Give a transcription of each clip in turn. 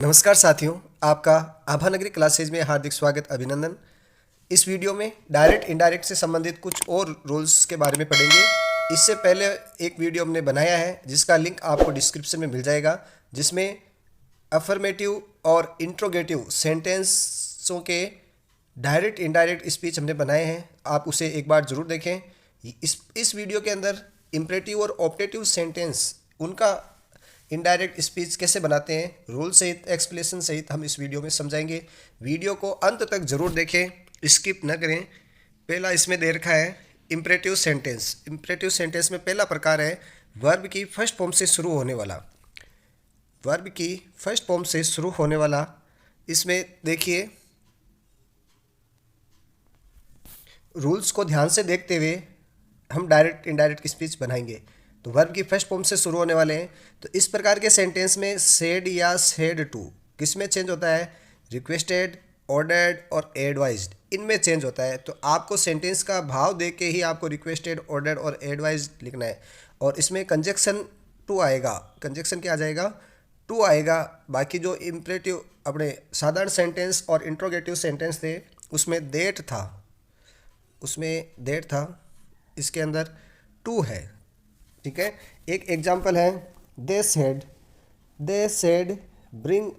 नमस्कार साथियों, आपका आभा नगरी क्लासेज में हार्दिक स्वागत, अभिनंदन। इस वीडियो में डायरेक्ट इनडायरेक्ट से संबंधित कुछ और रूल्स के बारे में पढ़ेंगे। इससे पहले एक वीडियो हमने बनाया है जिसका लिंक आपको डिस्क्रिप्शन में मिल जाएगा, जिसमें अफर्मेटिव और इंट्रोगेटिव सेंटेंसों के डायरेक्ट इनडायरेक्ट स्पीच हमने बनाए हैं। आप उसे एक बार ज़रूर देखें। इस वीडियो के अंदर इम्परेटिव और ऑप्टेटिव सेंटेंस उनका इनडायरेक्ट स्पीच कैसे बनाते हैं, रूल सहित एक्सप्लेनेशन सहित हम इस वीडियो में समझाएंगे। वीडियो को अंत तक जरूर देखें, स्किप न करें। पहला इसमें दे रखा है इम्परेटिव सेंटेंस। इम्परेटिव सेंटेंस में पहला प्रकार है वर्ब की फर्स्ट फॉर्म से शुरू होने वाला। वर्ब की फर्स्ट फॉर्म से शुरू होने वाला, इसमें देखिए रूल्स को ध्यान से देखते हुए हम डायरेक्ट इनडायरेक्ट स्पीच बनाएंगे। तो वर्ब की फर्स्ट फॉर्म से शुरू होने वाले हैं। तो इस प्रकार के सेंटेंस में सेड या सेड टू किस में चेंज होता है? रिक्वेस्टेड, ऑर्डर्ड और एडवाइज्ड, इनमें चेंज होता है। तो आपको सेंटेंस का भाव देख के ही आपको रिक्वेस्टेड, ऑर्डर्ड और एडवाइज्ड लिखना है। और इसमें कंजक्शन टू आएगा। कंजक्शन क्या आ जाएगा? टू आएगा। बाकी जो इम्परेटिव अपने साधारण सेंटेंस और इंट्रोगेटिव सेंटेंस थे उसमें देट था, इसके अंदर टू है। ठीक है। एक एग्जाम्पल है, they said bring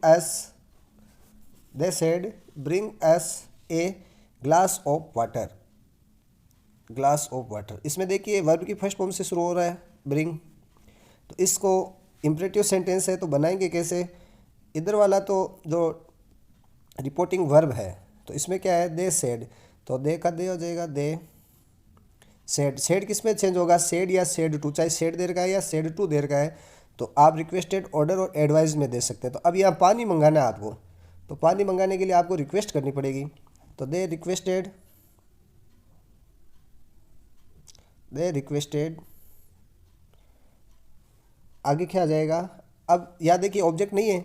us A glass of water. इसमें देखिए वर्ब की फर्स्ट फॉर्म से शुरू हो रहा है ब्रिंग। तो इसको इम्परेटिव सेंटेंस है तो बनाएंगे कैसे? इधर वाला तो जो रिपोर्टिंग वर्ब है, तो इसमें क्या है? दे सेड, तो दे का दे हो जाएगा दे सेड किस में चेंज होगा? सेड या सेड टू, चाहे सेड दे रखा है या सेड टू दे रखा है, तो आप रिक्वेस्टेड, ऑर्डर और एडवाइस में दे सकते हैं। तो अब यहाँ पानी मंगाना है आपको, तो पानी मंगाने के लिए आपको रिक्वेस्ट करनी पड़ेगी। तो दे रिक्वेस्टेड, आगे क्या आ जाएगा? अब यहाँ देखिए ऑब्जेक्ट नहीं है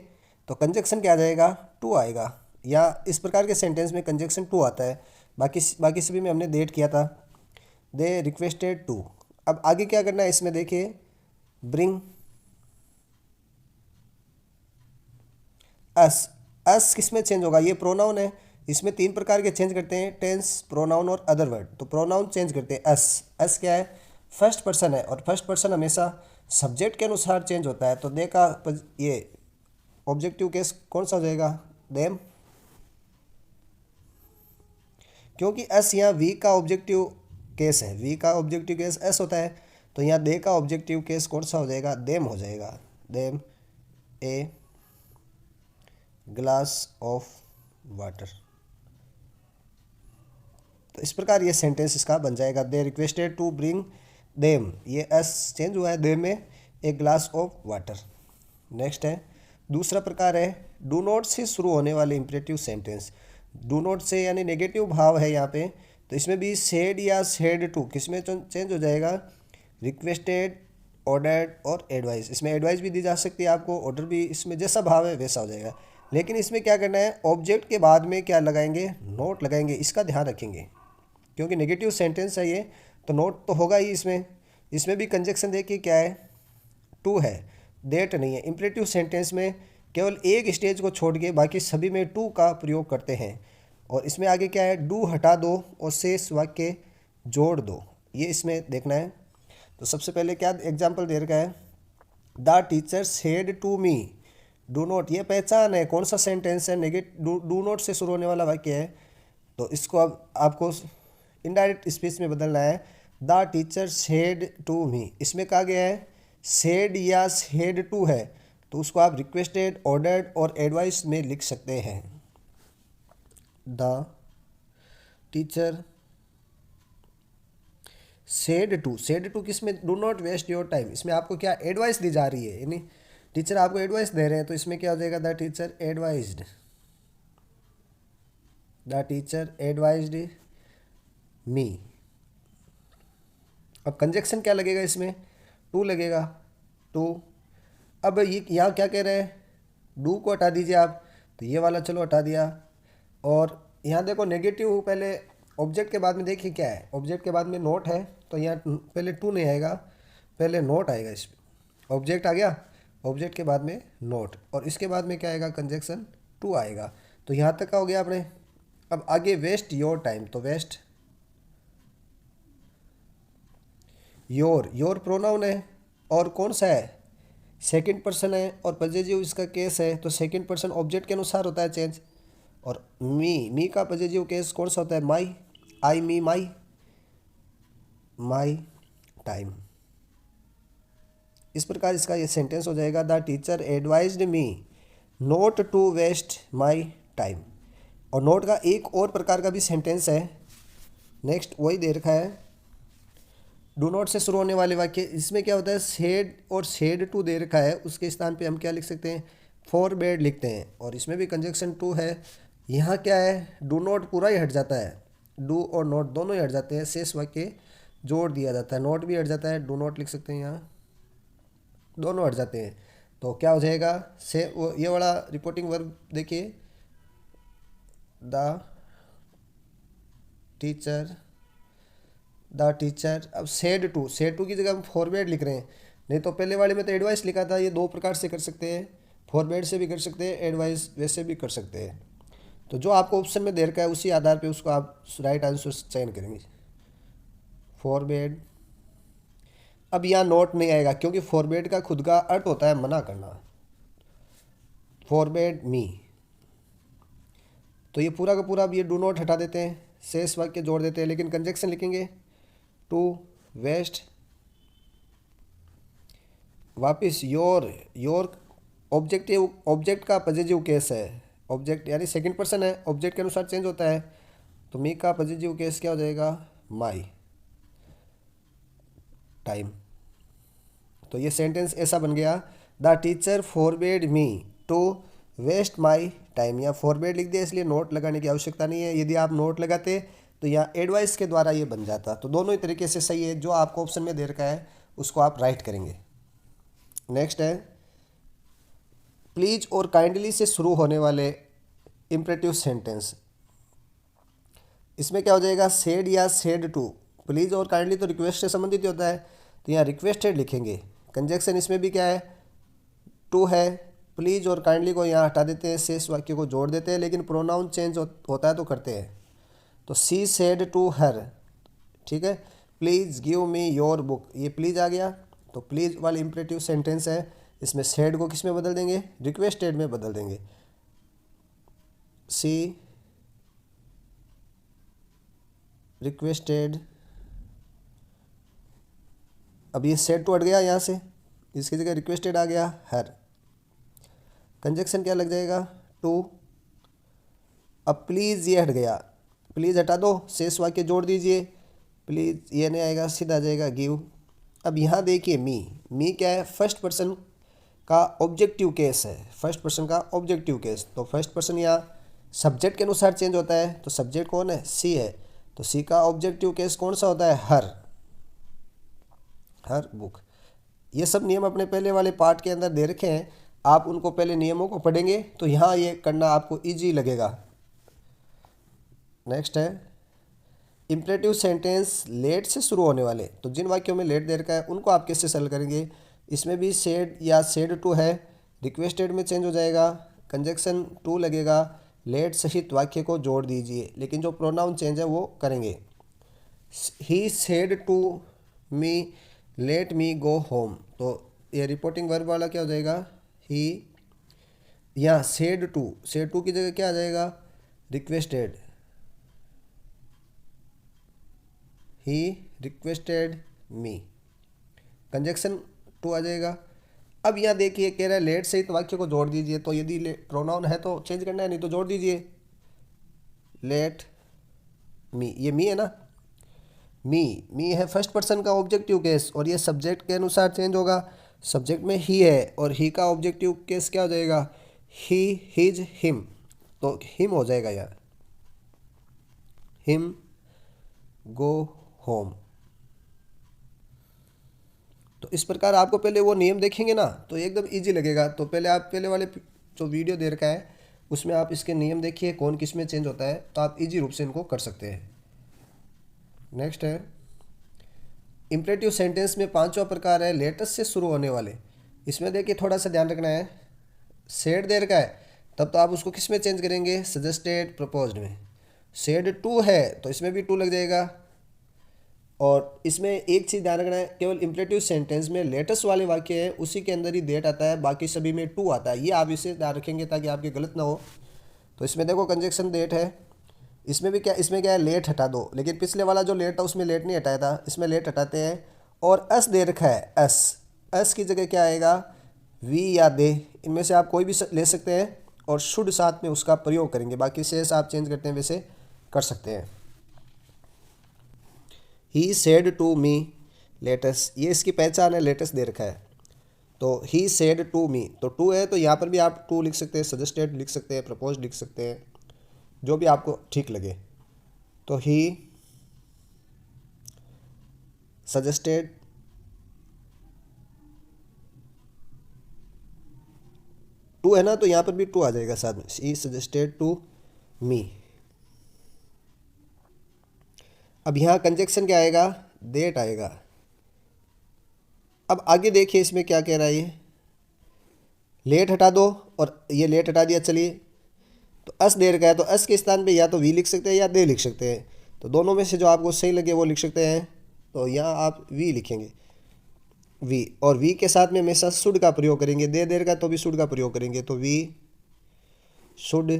तो कंजक्शन क्या आ जाएगा? टू आएगा। या इस प्रकार के सेंटेंस में कंजक्शन टू आता है। बाकी सभी में हमने डेट किया था। They requested to. अब आगे क्या करना है इसमें देखिए, ब्रिंग अस किस में चेंज होगा? ये प्रोनाउन है, इसमें तीन प्रकार के चेंज करते हैं, टेंस, प्रोनाउन और अदर वर्ड। तो प्रोनाउन चेंज करते हैं अस क्या है? फर्स्ट पर्सन है, और फर्स्ट पर्सन हमेशा सब्जेक्ट के अनुसार चेंज होता है। तो दे का ये ऑब्जेक्टिव केस कौन सा हो जाएगा? देम, क्योंकि एस यहाँ वी का ऑब्जेक्टिव केस है, वी का ऑब्जेक्टिव केस एस होता है। तो यहाँ दे का ऑब्जेक्टिव केस कौन सा हो जाएगा? देम हो जाएगा। Them a glass of water. तो इस प्रकार ये सेंटेंस इसका बन जाएगा, they requested to bring them, ये एस चेंज हुआ है, देम में a glass of water. Next है दूसरा प्रकार है डू नॉट से शुरू होने वाले इंपरेटिव सेंटेंस। डू नॉट से यानी नेगेटिव भाव है यहाँ पे, तो इसमें भी सेड या सेड टू किस में चेंज हो जाएगा? रिक्वेस्टेड, ऑर्डर्ड और एडवाइस। इसमें एडवाइस भी दी जा सकती है आपको, ऑर्डर भी, इसमें जैसा भाव है वैसा हो जाएगा। लेकिन इसमें क्या करना है? ऑब्जेक्ट के बाद में क्या लगाएंगे? नोट लगाएंगे। इसका ध्यान रखेंगे क्योंकि नेगेटिव सेंटेंस है ये, तो नोट तो होगा ही इसमें। इसमें भी कंजक्शन देखिए क्या है? टू है, देट नहीं है। इम्परेटिव सेंटेंस में केवल एक स्टेज को छोड़ के बाकी सभी में टू का प्रयोग करते हैं। और इसमें आगे क्या है? डू हटा दो और शेष वाक्य जोड़ दो, ये इसमें देखना है। तो सबसे पहले क्या एग्जाम्पल दे रखा है? The teacher said to me do not. ये पहचान है कौन सा सेंटेंस है? डू नॉट से शुरू होने वाला वाक्य है। तो इसको अब आपको इनडायरेक्ट स्पीच में बदलना है। The teacher said to me, इसमें कहा गया है सेड या सेड टू है, तो उसको आप रिक्वेस्टेड, ऑर्डर्ड और एडवाइस में लिख सकते हैं। द टीचर सेड टू किस में? Do not waste your time. इसमें आपको क्या एडवाइस दी जा रही है, यानी टीचर आपको एडवाइस दे रहे हैं, तो इसमें क्या हो जाएगा? द टीचर एडवाइज्ड मी। अब कंजक्शन क्या लगेगा इसमें? टू लगेगा, टू। अब ये यहाँ क्या कह रहे हैं? डू को हटा दीजिए आप, तो ये वाला चलो हटा दिया। और यहाँ देखो नेगेटिव, पहले ऑब्जेक्ट के बाद में देखिए क्या है? ऑब्जेक्ट के बाद में नोट है, तो यहाँ पहले टू नहीं आएगा, पहले नोट आएगा। इसमें ऑब्जेक्ट आ गया ऑब्जेक्ट के बाद में नोट, और इसके बाद में क्या आएगा, कंजक्शन टू आएगा। तो यहाँ तक का हो गया आपने। अब आगे वेस्ट योर टाइम, तो वेस्ट योर प्रोनाउन है और कौन सा है, सेकंड पर्सन है और पजेसिव इसका केस है, तो सेकंड पर्सन ऑब्जेक्ट के अनुसार होता है चेंज। और मी का पजेसिव केस कौन सा होता है, माई, आई मी माई, माई टाइम। इस प्रकार इसका ये सेंटेंस हो जाएगा, the teacher advised me not to waste my time. और नोट का एक और प्रकार का भी सेंटेंस है, नेक्स्ट वही दे रखा है, डू नॉट से शुरू होने वाले वाक्य। इसमें क्या होता है, सेड और सेड टू दे रखा है, उसके स्थान पे हम क्या लिख सकते हैं, फॉरबेड लिखते हैं, और इसमें भी कंजक्शन टू है। यहाँ क्या है, डू नॉट पूरा ही हट जाता है, डू और नॉट दोनों ही हट जाते हैं, शेष वाक्य जोड़ दिया जाता है, नॉट भी हट जाता है, डू नॉट लिख सकते हैं, यहाँ दोनों हट जाते हैं। तो क्या हो जाएगा, से ये वाला रिपोर्टिंग वर्ब देखिए, द टीचर, अब सेड टू की जगह हम फॉरवर्ड लिख रहे हैं, नहीं तो पहले वाले में तो एडवाइस लिखा था। ये दो प्रकार से कर सकते हैं, फॉरवर्ड से भी कर सकते हैं, एडवाइस वैसे भी कर सकते हैं। तो जो आपको ऑप्शन में दे रखा है उसी आधार पे उसको आप राइट आंसर चयन करेंगे, फॉरवर्ड। अब यहाँ नोट नहीं आएगा क्योंकि फॉरवर्ड का खुद का अर्थ होता है मना करना, फॉरवर्ड मी। तो ये पूरा का पूरा अब ये डू नॉट हटा देते हैं, शेष वाक्य जोड़ देते हैं, लेकिन कंजक्शन लिखेंगे टू वेस्ट, वापिस योर ऑब्जेक्ट का पॉजिटिव केस है, ऑब्जेक्ट यानी सेकंड पर्सन है, ऑब्जेक्ट के अनुसार चेंज होता है। तो मी का पॉजिटिव केस क्या हो जाएगा, माई टाइम। तो ये सेंटेंस ऐसा बन गया, the teacher forbade me to waste my time. या फॉरबेड लिख दिया इसलिए नोट लगाने की आवश्यकता नहीं है, यदि आप नोट लगाते तो यहाँ एडवाइस के द्वारा ये बन जाता। तो दोनों ही तरीके से सही है, जो आपको ऑप्शन में दे रखा है उसको आप राइट करेंगे। नेक्स्ट है, प्लीज और काइंडली से शुरू होने वाले इम्परेटिव सेंटेंस। इसमें क्या हो जाएगा, सेड या सेड टू। प्लीज और काइंडली तो रिक्वेस्ट से संबंधित होता है, तो यहाँ रिक्वेस्टेड लिखेंगे। कंजक्शन इसमें भी क्या है, टू है, प्लीज और काइंडली को यहाँ हटा देते हैं, शेष वाक्य को जोड़ देते हैं, लेकिन प्रोनाउन चेंज होता है तो करते हैं। तो सी सेड टू हर, ठीक है, please give me your book, ये प्लीज़ आ गया। तो प्लीज़ वाली इम्परेटिव सेंटेंस है, इसमें सेड को किस में बदल देंगे, रिक्वेस्टेड में बदल देंगे। सी रिक्वेस्टेड, अब ये सेड टू हट गया यहाँ से, इसकी जगह रिक्वेस्टेड आ गया हर। कंजक्शन क्या लग जाएगा, टू। अब प्लीज़ ये हट गया, प्लीज़ हटा दो, शेष वाक्य जोड़ दीजिए, प्लीज़ ये नहीं आएगा, सीधा आ जाएगा गिव। अब यहाँ देखिए मी क्या है, फर्स्ट पर्सन का ऑब्जेक्टिव केस है, फर्स्ट पर्सन का ऑब्जेक्टिव केस। तो फर्स्ट पर्सन यहाँ सब्जेक्ट के अनुसार चेंज होता है, तो सब्जेक्ट कौन है, सी है, तो सी का ऑब्जेक्टिव केस कौन सा होता है, हर बुक। ये सब नियम अपने पहले वाले पार्ट के अंदर दे रखे हैं, आप उनको पहले नियमों को पढ़ेंगे तो यहाँ ये करना आपको ईजी लगेगा। नेक्स्ट है, इम्परेटिव सेंटेंस लेट से शुरू होने वाले। तो जिन वाक्यों में लेट दे रखा है उनको आप कैसे सेल करेंगे, इसमें भी सेड या सेड टू है, रिक्वेस्टेड में चेंज हो जाएगा, कंजक्शन टू लगेगा, लेट सहित वाक्य को जोड़ दीजिए, लेकिन जो प्रोनाउन चेंज है वो करेंगे। He said to me let me go home, तो ये रिपोर्टिंग वर्ब वाला क्या हो जाएगा, ही। या सेड टू की जगह क्या आ जाएगा, requested, he requested me, conjunction to आ जाएगा। अब यहाँ देखिए कह रहा है लेट से ही तो वाक्य को जोड़ दीजिए, तो यदि प्रोनाउन है तो चेंज करना है, नहीं तो जोड़ दीजिए, लेट मी, ये मी है ना, मी है फर्स्ट पर्सन का ऑब्जेक्टिव केस, और ये सब्जेक्ट के अनुसार चेंज होगा। सब्जेक्ट में ही है और ही का ऑब्जेक्टिव केस क्या हो जाएगा, ही हिज हिम, तो हिम हो जाएगा यार, हिम गो होम। तो इस प्रकार आपको पहले वो नियम देखेंगे ना तो एकदम इजी लगेगा। तो पहले आप पहले वाले जो वीडियो दे रखा है उसमें आप इसके नियम देखिए कौन किस में चेंज होता है, तो आप इजी रूप से इनको कर सकते हैं। नेक्स्ट है, इम्परेटिव सेंटेंस में पांचवा प्रकार है लेटेस्ट से शुरू होने वाले। इसमें देखिए थोड़ा सा ध्यान रखना है, सेड दे रखा है तब तो आप उसको किस में चेंज करेंगे, सजेस्टेड प्रपोज्ड में। सेड टू है तो इसमें भी टू लग जाएगा। और इसमें एक चीज़ ध्यान रखना है, केवल इम्परेटिव सेंटेंस में लेटेस्ट वाले वाक्य है उसी के अंदर ही देट आता है, बाकी सभी में टू आता है। ये आप इसे ध्यान रखेंगे ताकि आपके गलत ना हो। तो इसमें देखो कंजक्शन देट है, इसमें भी क्या, इसमें क्या है, लेट हटा दो, लेकिन पिछले वाला जो लेट था उसमें लेट नहीं हटाया था, इसमें लेट हटाते हैं। और एस दे रखा है, एस, एस की जगह क्या आएगा, वी या दे, इनमें से आप कोई भी ले सकते हैं और शुड साथ में उसका प्रयोग करेंगे, बाकी से आप चेंज करते हैं वैसे कर सकते हैं। He said to me latest, ये इसकी पहचान है, लेटेस्ट दे रखा है तो ही सेड टू मी, तो टू है तो यहाँ पर भी आप टू लिख सकते हैं, सजेस्टेड लिख सकते हैं, प्रपोज लिख सकते हैं, जो भी आपको ठीक लगे। तो ही सजेस्टेड टू है ना, तो यहाँ पर भी टू आ जाएगा साथ में, ही सजेस्टेड टू मी। अब यहाँ कंजक्शन क्या आएगा, देट आएगा। अब आगे देखिए इसमें क्या कह रहा है, ये लेट हटा दो और ये लेट हटा दिया, चलिए तो एस दे रखा है तो एस के स्थान पे या तो वी लिख सकते हैं या दे लिख सकते हैं, तो दोनों में से जो आपको सही लगे वो लिख सकते हैं। तो यहाँ आप वी लिखेंगे, वी, और वी के साथ में हमेशा शुड का प्रयोग करेंगे, दे रखा है तो भी शुड का प्रयोग करेंगे, तो वी शुड,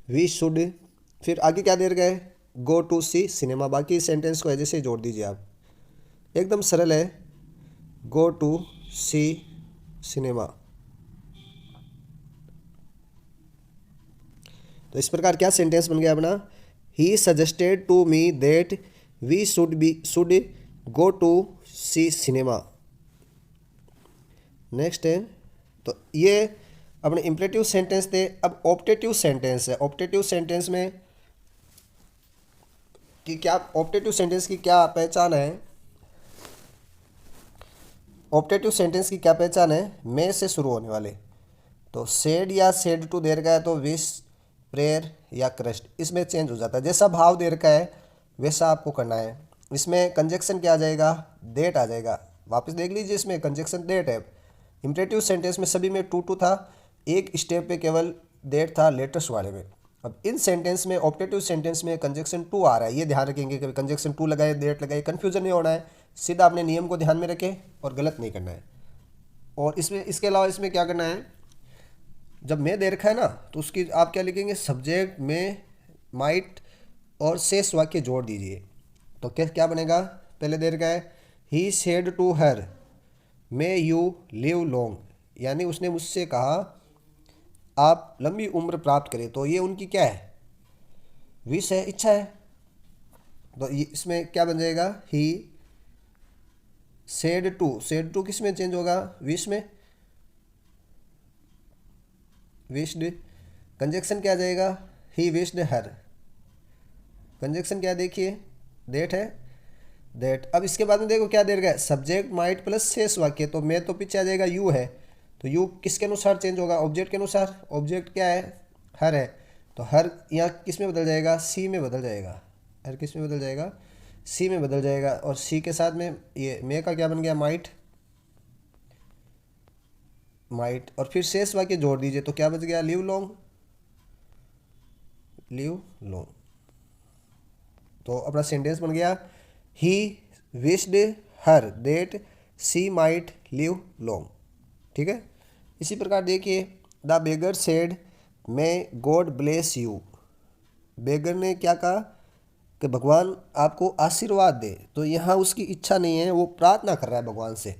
वी शुड। फिर आगे क्या दे रखा है, गो टू सी सिनेमा, बाकी सेंटेंस को जैसे जोड़ दीजिए आप, एकदम सरल है, गो टू सी सिनेमा। तो इस प्रकार क्या सेंटेंस बन गया अपना, he suggested to me that we should go to see cinema. Next है, तो ये अपने इम्परेटिव सेंटेंस थे। अब ऑप्टेटिव सेंटेंस है, ऑप्टेटिव सेंटेंस में कि क्या, ऑप्टेटिव सेंटेंस की क्या पहचान है, ऑप्टेटिव सेंटेंस की क्या पहचान है, मे से शुरू होने वाले। तो सेड या सेड टू दे रखा है तो विश, प्रेयर या क्रस्ट, इसमें चेंज हो जाता है, जैसा भाव दे रखा है वैसा आपको करना है। इसमें कंजक्शन क्या आ जाएगा, देट आ जाएगा। वापस देख लीजिए, इसमें कंजक्शन देट है। इम्परेटिव सेंटेंस में सभी में टू टू था, एक स्टेप पे केवल देट था लेटेस्ट वाले में। अब इन सेंटेंस में, ऑप्टेटिव सेंटेंस में कंजक्शन टू आ रहा है, ये ध्यान रखेंगे कि कंजक्शन टू लगाए, देट लगाए, कन्फ्यूजन नहीं होना है, सीधा अपने नियम को ध्यान में रखें और गलत नहीं करना है। और इसमें इसके अलावा इसमें क्या करना है, जब मैं दे रखा है ना तो उसकी आप क्या लिखेंगे, सब्जेक्ट में माइट और शेष वाक्य जोड़ दीजिए। तो क्या क्या बनेगा, पहले दे रखा है he said to her may you live long, यानी उसने मुझसे कहा आप लंबी उम्र प्राप्त करें, तो ये उनकी क्या है, विश है, इच्छा है। तो ये इसमें क्या बन जाएगा, he said to, said to किस में चेंज होगा, विश में, विश्ड। कंजक्शन क्या आ जाएगा, ही विश्ड हर, कंजक्शन क्या देखिए, देट है, देट। अब इसके बाद में देखो क्या दे रखा है, सब्जेक्ट माइट प्लस शेष वाक्य, तो मैं तो पीछे आ जाएगा यू है, तो यू किसके अनुसार चेंज होगा, ऑब्जेक्ट के अनुसार। ऑब्जेक्ट क्या है, हर है, तो हर यहाँ किस में बदल जाएगा, सी में बदल जाएगा, हर किस में बदल जाएगा, सी में बदल जाएगा। और सी के साथ में ये मे का क्या बन गया, माइट, माइट, और फिर शेष वाक्य जोड़ दीजिए तो क्या बच गया, लिव लॉन्ग, लिव लॉन्ग। तो अपना सेंटेंस बन गया, he wished her that she might live long. ठीक है, इसी प्रकार देखिए, the beggar said may God bless you, beggar ने क्या कहा कि भगवान आपको आशीर्वाद दे, तो यहाँ उसकी इच्छा नहीं है, वो प्रार्थना कर रहा है भगवान से।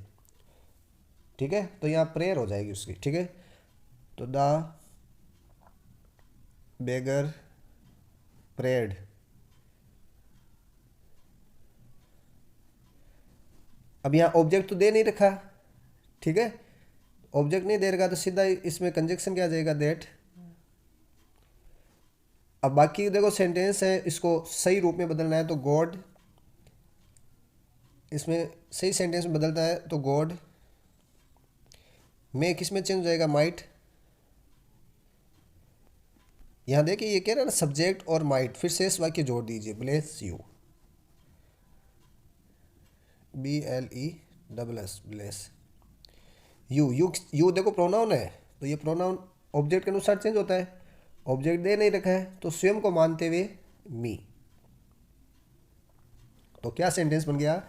ठीक है, तो यहाँ प्रेयर हो जाएगी उसकी। ठीक है, तो द बेगर प्रेयर्ड, अब यहाँ ऑब्जेक्ट तो दे नहीं रखा, ठीक है, ऑब्जेक्ट नहीं दे रखा तो सीधा इसमें कंजक्शन क्या आ जाएगा, दैट। अब बाकी देखो सेंटेंस है, इसको सही रूप में बदलना है तो गॉड, इसमें सही सेंटेंस में बदलता है तो गॉड, में किस में चेंज हो जाएगा, माइट। यहाँ देखिए ये कह रहा है ना, सब्जेक्ट और माइट, फिर शेष वाक्य जोड़ दीजिए, bless you, BLESS double S bless. You देखो प्रोनाउन है, तो ये प्रोनाउन ऑब्जेक्ट के अनुसार चेंज होता है। ऑब्जेक्ट दे नहीं रखा है तो स्वयं को मानते हुए मी। तो क्या सेंटेंस बन गया,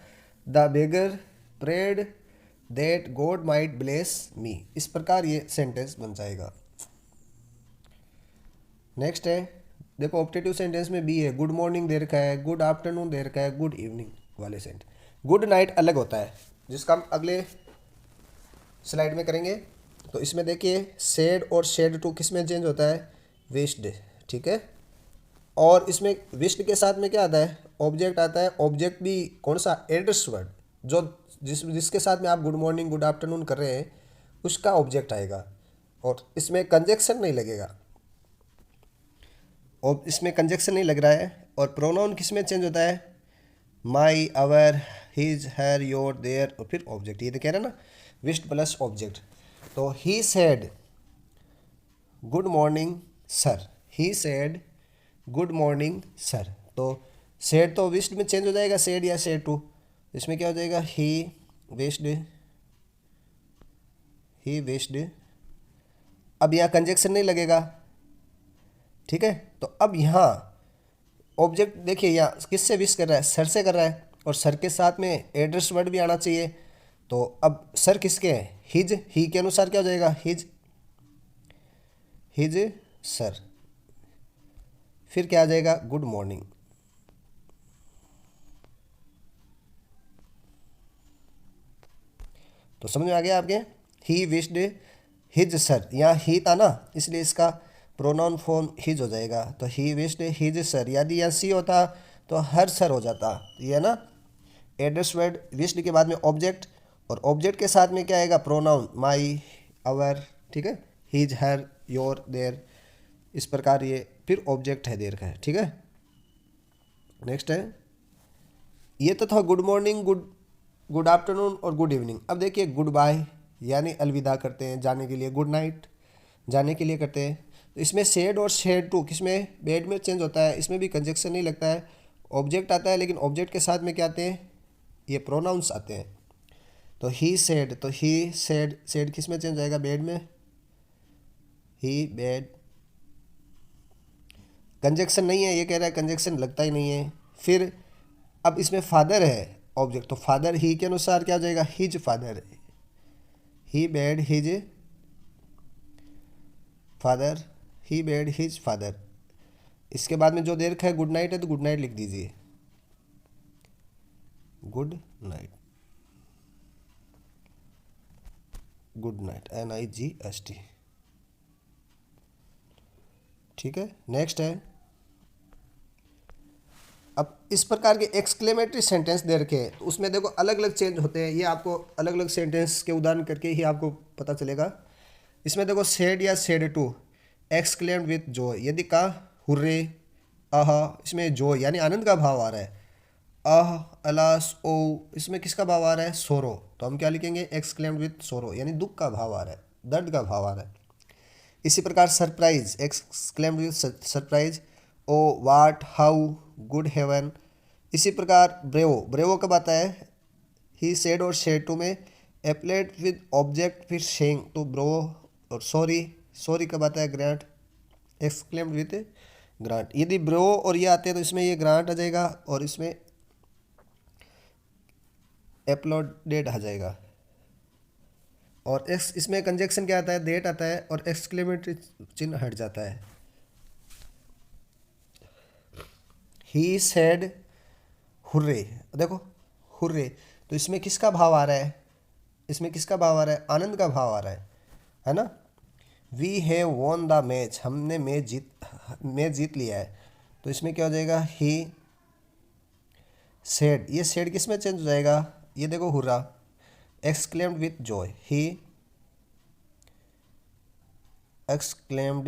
the beggar prayed that God might bless me. इस प्रकार ये सेंटेंस बन जाएगा। नेक्स्ट है, देखो ऑप्टेटिव सेंटेंस में बी है, गुड मॉर्निंग दे रखा है, गुड आफ्टरनून दे रखा है, गुड इवनिंग वाले सेंट। गुड नाइट अलग होता है, जिसका हम अगले स्लाइड में करेंगे। तो इसमें देखिए सेड और शेड टू किस में चेंज होता है, विश्ड, ठीक है। और इसमें विश्ड के साथ में क्या आता है, ऑब्जेक्ट आता है। ऑब्जेक्ट भी कौन सा, एड्रेस वर्ड, जो जिसके साथ में आप गुड मॉर्निंग गुड आफ्टरनून कर रहे हैं उसका ऑब्जेक्ट आएगा। और इसमें कंजक्शन नहीं लगेगा, और इसमें कंजक्शन नहीं लग रहा है। और प्रोनाउन किस में चेंज होता है, माई, अवर, हिज, हर, योर, देयर, और फिर ऑब्जेक्ट। ये तो कह रहे हैं ना, विश्ड प्लस ऑब्जेक्ट। तो he said good morning sir, he said good morning sir. तो सेड तो विश्ड में चेंज हो जाएगा, सेड या सेड टू। इसमें क्या हो जाएगा, ही विश्ड, ही विश्ड। अब यहाँ कंजक्शन नहीं लगेगा, ठीक है। तो अब यहाँ ऑब्जेक्ट देखिए यहाँ किससे विश कर रहा है, सर से कर रहा है, और सर के साथ में एड्रेस वर्ड भी आना चाहिए। तो अब सर किसके हैं, हिज, ही के अनुसार क्या हो जाएगा, हिज, हिज सर। फिर क्या आ जाएगा, गुड मॉर्निंग। तो समझ में आ गया आपके, ही विश्ड हिज सर। यहाँ ही था ना, इसलिए इसका प्रोनाउन फॉर्म हिज हो जाएगा। तो ही विश्ड हिज सर। यदि यहाँ सी होता तो हर सर हो जाता। ये है ना, एड्रेस वर्ड, विश्ड के बाद में ऑब्जेक्ट, और ऑब्जेक्ट के साथ में क्या आएगा, प्रोनाउन, माई, अवर, ठीक है, हिज, हर, योर, देयर। इस प्रकार ये फिर ऑब्जेक्ट है देर का है, ठीक है। नेक्स्ट है, ये तो था गुड मॉर्निंग, गुड आफ्टरनून और गुड इवनिंग। अब देखिए गुड बाय, यानी अलविदा करते हैं जाने के लिए, गुड नाइट जाने के लिए करते हैं। तो इसमें शेड और शेड टू किस में, बेड में चेंज होता है। इसमें भी कंजक्शन नहीं लगता है, ऑब्जेक्ट आता है, लेकिन ऑब्जेक्ट के साथ में क्या आते हैं, ये प्रोनाउंस आते हैं। तो ही सेड, तो ही सेड, सेड किस में चेंज आएगा, बेड में, ही बेड। कंजक्शन नहीं है, ये कह रहा है कंजक्शन लगता ही नहीं है। फिर अब इसमें फादर है ऑब्जेक्ट, तो फादर ही के अनुसार क्या हो जाएगा, हिज फादर, ही बेड हिज फादर, ही बेड हिज फादर। इसके बाद में जो दे रखा है गुड नाइट है, तो गुड नाइट लिख दीजिए, good night, good night, NIGHT, ठीक है। नेक्स्ट है, अब इस प्रकार के एक्सक्लेमेटरी सेंटेंस दे रखे हैं, तो उसमें देखो अलग अलग चेंज होते हैं। ये आपको अलग अलग सेंटेंस के उदाहरण करके ही आपको पता चलेगा। इसमें देखो सेड या said to, exclaimed with joy. यदि कहा हुर्रे, आह, इसमें जॉय यानी आनंद का भाव आ रहा है। आह, अलास, ओ, इसमें किसका भाव आ रहा है, सोरो। तो हम क्या लिखेंगे, एक्सक्लेम्ड विथ सोरो, यानी दुख का भाव आ रहा है, दर्द का भाव आ रहा है। इसी प्रकार surprise, exclaimed with surprise. Oh, what, how, good heaven. इसी प्रकार ब्रेवो, ब्रेवो कब आता है, ही सेड और शेड टू में एप्लेट विद ऑब्जेक्ट फिर शेंग, तो ब्रेवो। और सॉरी, सॉरी कब आता है, ग्रांट, एक्सक्लेम्ड विथ ग्रांट। यदि ब्रेवो और ये आते हैं तो इसमें ये ग्रांट आ जाएगा, और इसमें एप्लॉडेड आ जाएगा। और इसमें कंजक्शन क्या आता है, देट आता है, और एक्सक्लेमेटरी चिन्ह हट जाता है। ही सेड हुर्रे, देखो हुर्रे, तो इसमें किसका भाव आ रहा है, इसमें किसका भाव आ रहा है, आनंद का भाव आ रहा है ना। We have won the match, हमने मैच जीत लिया है। तो इसमें क्या हो जाएगा, ही सेड, ये सेड किस में चेंज हो जाएगा, ये देखो hurrah, exclaimed with Joy, he exclaimed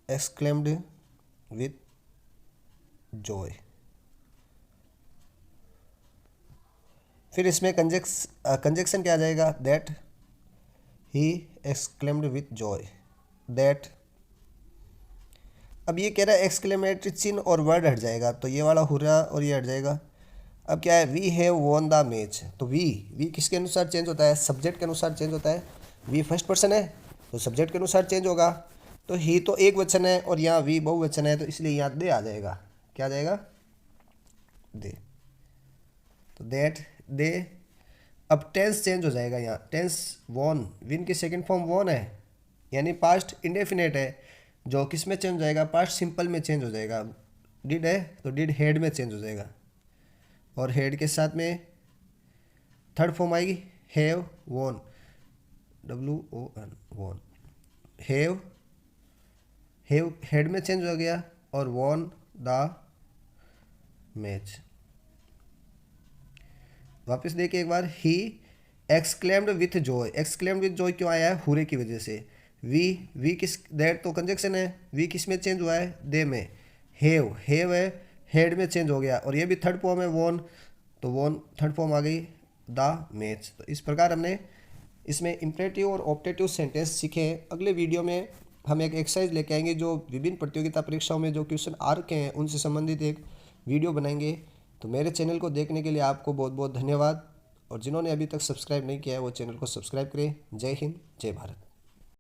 exclaimed with Joy. फिर इसमें कंजक्शन क्या आ जाएगा, that he exclaimed with Joy, that अब ये कह रहा है एक्सक्लेमेटरी चिन्ह और वर्ड हट जाएगा, तो ये वाला हुर्रा और ये हट जाएगा। अब क्या है, we have won the match, तो वी किसके अनुसार चेंज होता है, सब्जेक्ट के अनुसार चेंज होता है। वी फर्स्ट पर्सन है तो सब्जेक्ट के अनुसार चेंज होगा। तो ही तो एक वचन है और यहाँ वी बहुवचन है, तो इसलिए यहाँ दे आ जाएगा। क्या आ जाएगा, दे। तो दैट, दे। अब टेंस चेंज हो जाएगा, यहाँ टेंस वॉन, विन की सेकंड फॉर्म वॉन है, यानी पास्ट इंडेफिनेट है, जो किस में चेंज हो जाएगा, पास्ट सिंपल में चेंज हो जाएगा। डिड है तो डिड हेड में चेंज हो जाएगा, और हेड के साथ में थर्ड फॉर्म आएगी have won, WON won. Have had में चेंज हो गया, और वॉन द मैच। वापस देखिए एक बार, he exclaimed with joy, exclaimed with joy क्यों आया है, हुरे की वजह से। वी किस, दैट तो कंजक्शन है, वी किस में चेंज हुआ है, दे में। हैव है, हेड में चेंज हो गया, और ये भी थर्ड फॉर्म है वॉन, तो वॉन थर्ड फॉर्म आ गई द मैच। तो इस प्रकार हमने इसमें इम्परेटिव और ऑप्टेटिव सेंटेंस सीखे हैं। अगले वीडियो में हम एक एक्सरसाइज लेके आएंगे जो विभिन्न प्रतियोगिता परीक्षाओं में जो क्वेश्चन आ रखे हैं उनसे संबंधित एक वीडियो बनाएंगे। तो मेरे चैनल को देखने के लिए आपको बहुत बहुत धन्यवाद, और जिन्होंने अभी तक सब्सक्राइब नहीं किया है वो चैनल को सब्सक्राइब करें। जय हिंद, जय भारत।